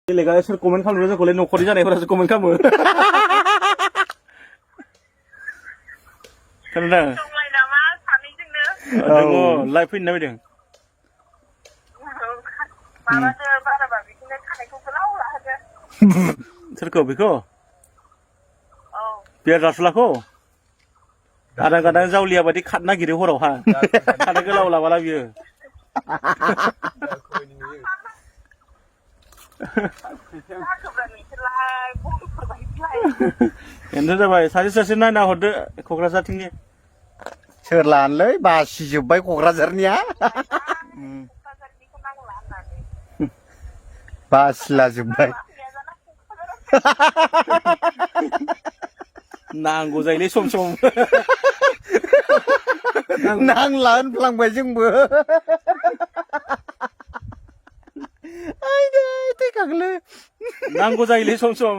बेलेगा सोर कमेन्ट खालामो जोंखौलाय न'खरनि जानायफोरासो कमेन्ट खालामो खोनादों दंलाय नामा सानैजोंनो दङ लाइभ फैनो नागिरदों माबासो बाराबा बिदिनो खानायखौ गोलाव लाहोदो सोरखौ बेखौ औ बियार रासुलाखौ आदां गादां जावलिया बायदि खाट नागिरो हरावहा खानाय गोलाव लाबाला बियो जाखोब्रा नोंसोरलाय गथ'फोर बायदिलाय बेनोथ' जाबाय सासे सासे नायना हरदो क'क्राझारथिंनि सोर लानोलै बासिजोब्बाय क'क्राझारनिया क'क्राझारनिखौ नांला होननानै बासिला जोब्बाय नांगौ जायोलै सम सम नांला होनफ्लांबाय जोंबो आयदै थैखागोनलै नांगौ जायोलै सम सम